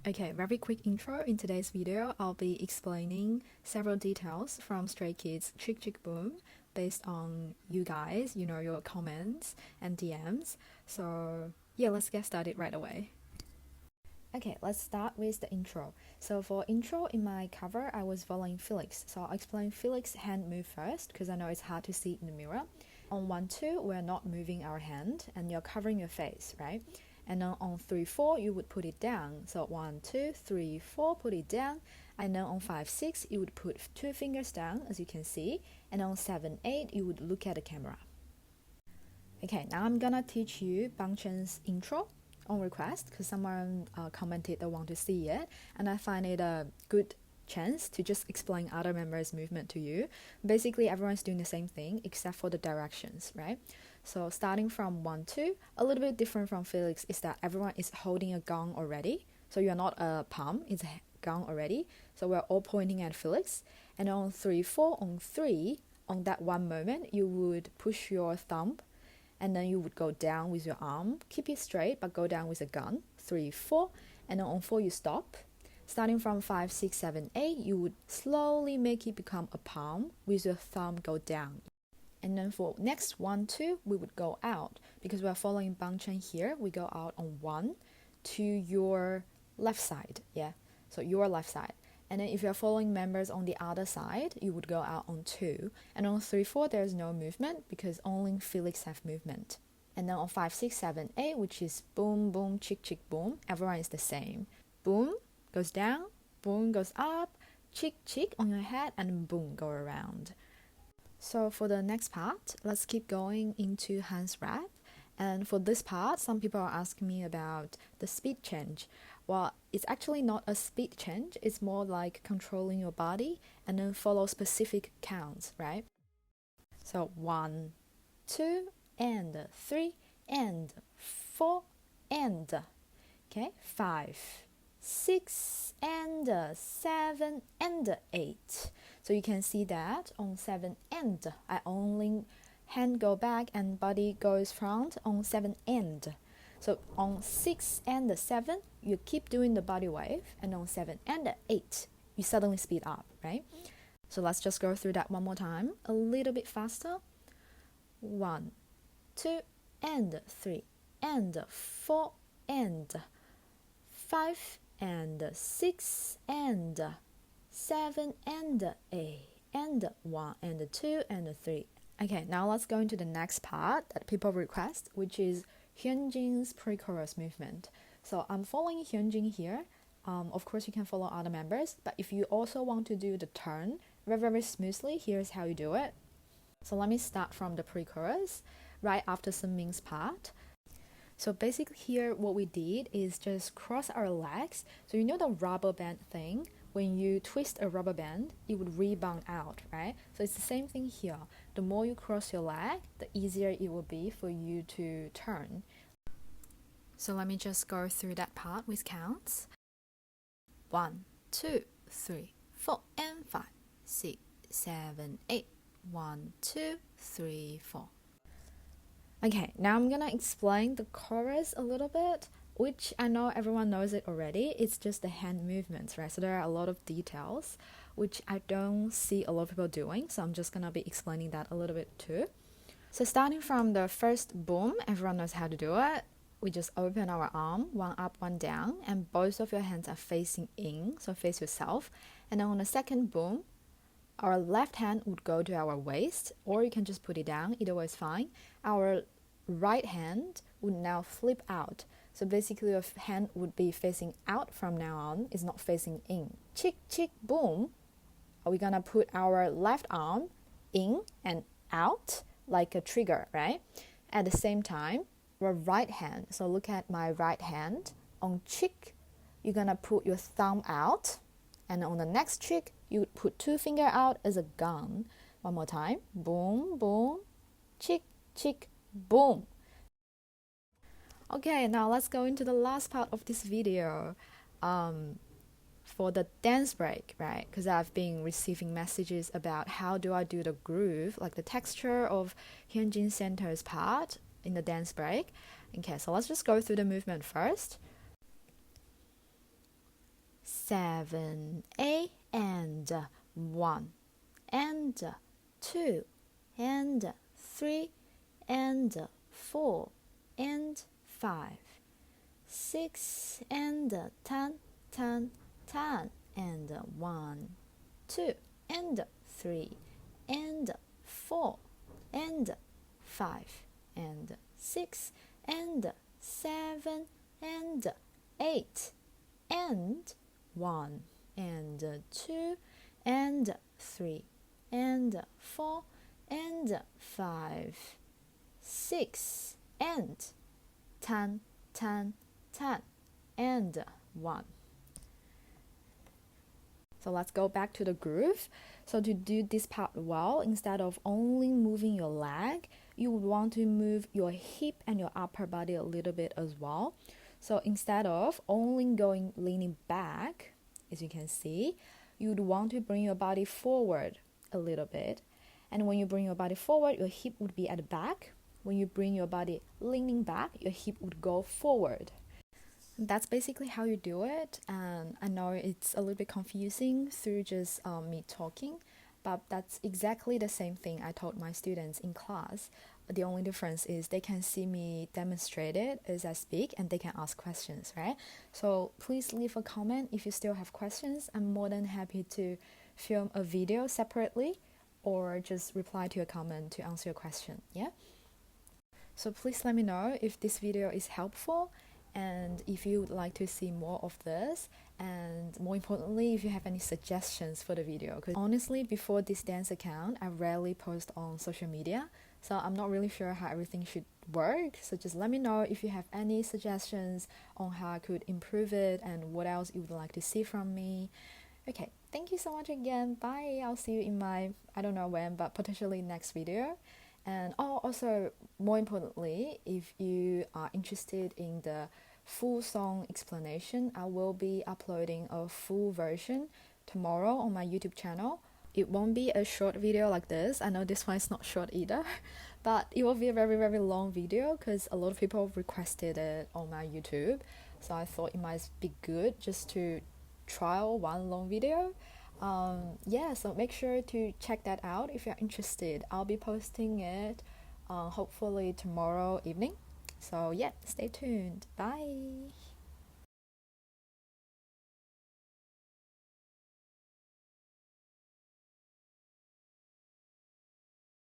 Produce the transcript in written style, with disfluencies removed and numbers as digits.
Okay, very quick intro. In today's video, I'll be explaining several details from Stray Kids Chk Chk Boom based on you guys, your comments and DMs. So yeah, let's get started right away. Okay, let's start with the intro. So for intro in my cover, I was following Felix. So I'll explain Felix's hand move first because I know it's hard to see in the mirror. On 1, 2, we're not moving our hand and you're covering your face, right? And then on 3, 4, you would put it down. So 1, 2, 3, 4, put it down. And then on 5, 6, you would put 2 fingers down, as you can see. And on 7, 8, you would look at the camera. Okay, now I'm gonna teach you Bang Chen's intro on request because someone commented they want to see it. And I find it a good chance to just explain other members' movement to you. Basically, everyone's doing the same thing except for the directions, right? So starting from 1, 2, a little bit different from Felix is that everyone is holding a gun already. So you're not a palm, it's a gun already. So we're all pointing at Felix. And on 3, 4, on 3, on that one moment, you would push your thumb and then you would go down with your arm. Keep it straight, but go down with a gun. 3, 4, and then on 4, you stop. Starting from 5, 6, 7, 8, you would slowly make it become a palm with your thumb go down. And then for next 1, 2, we would go out. Because we're following Bang Chen here, we go out on 1 to your left side. Yeah, so your left side. And then if you're following members on the other side, you would go out on 2. And on 3, 4, there's no movement because only Felix have movement. And then on 5, 6, 7, 8, which is boom, boom, chk, chk, boom, everyone is the same. Boom goes down, boom goes up, chk, chk on your head, and boom, go around. So for the next part, let's keep going into hands wrap. And for this part, some people are asking me about the speed change. Well, it's actually not a speed change. It's more like controlling your body and then follow specific counts, right? So 1, 2, and 3, and 4, and, okay, 5, 6, and 7, and 8. So you can see that on 7 and, I only hand go back and body goes front on 7 and. So on 6 and 7, you keep doing the body wave, and on 7 and 8, you suddenly speed up, right? So let's just go through that one more time, a little bit faster. 1, 2, and 3, and 4, and 5, and 6, and 7, and 8, and 1, and 2, and 3. Okay, now let's go into the next part that people request, which is Hyunjin's pre-chorus movement. So I'm following Hyunjin here. Of course, you can follow other members, but if you also want to do the turn very, very smoothly, here's how you do it. So let me start from the pre-chorus, right after Sunming's part. So basically here, what we did is just cross our legs. So you know the rubber band thing? When you twist a rubber band, it would rebound out, right? So it's the same thing here. The more you cross your leg, the easier it will be for you to turn. So let me just go through that part with counts. 1, 2, 3, 4, and 5, 6, 7, 8. 1, 2, 3, 4. Okay, now I'm gonna explain the chorus a little bit, which I know everyone knows it already. It's just the hand movements, right? So there are a lot of details which I don't see a lot of people doing, so I'm just gonna be explaining that a little bit too. So starting from the first boom, everyone knows how to do it. We just open our arm, one up, one down, and both of your hands are facing in, so face yourself. And then on the second boom, our left hand would go to our waist, or you can just put it down, either way is fine. Our right hand would now flip out. So basically your hand would be facing out from now on, it's not facing in. Chk Chk Boom, are we gonna put our left arm in and out like a trigger, right? At the same time, our right hand, so look at my right hand, on cheek, you're gonna put your thumb out, and on the next cheek, you would put 2 fingers out as a gun. One more time, boom, boom, chk, chk, boom. Okay, now let's go into the last part of this video for the dance break, right? Because I've been receiving messages about how do I do the groove, like the texture of Hyunjin Center's part in the dance break. Okay, so let's just go through the movement first. 7, 8, and 1, and 2, and 3, and 4, and 5, 6, and 10, 10, 10, and 1, 2, and 3, and 4, and 5, and 6, and 7, and 8, and 1, and 2, and 3, and 4, and 5, 6, and 10, 10, 10, and 1. So let's go back to the groove. So to do this part well, instead of only moving your leg, you would want to move your hip and your upper body a little bit as well. So instead of only leaning back, as you can see, you would want to bring your body forward a little bit. And when you bring your body forward, your hip would be at the back. When you bring your body leaning back, your hip would go forward. That's basically how you do it, and I know it's a little bit confusing through just me talking, but that's exactly the same thing I told my students in class. The only difference is they can see me demonstrate it as I speak, and they can ask questions, right? So please leave a comment if you still have questions. I'm more than happy to film a video separately or just reply to your comment to answer your question, yeah? So please let me know if this video is helpful, and if you would like to see more of this, and more importantly, if you have any suggestions for the video. Because honestly, before this dance account, I rarely post on social media, so I'm not really sure how everything should work. So just let me know if you have any suggestions on how I could improve it and what else you would like to see from me. Okay, thank you so much again. Bye. I'll see you in my, I don't know when, but potentially next video. And also, more importantly, if you are interested in the full song explanation, I will be uploading a full version tomorrow on my YouTube channel. It won't be a short video like this. I know this one is not short either, but it will be a very, very long video because a lot of people requested it on my YouTube. So I thought it might be good just to trial one long video. Yeah, so make sure to check that out if you're interested. I'll be posting it hopefully tomorrow evening. So yeah, stay tuned. Bye.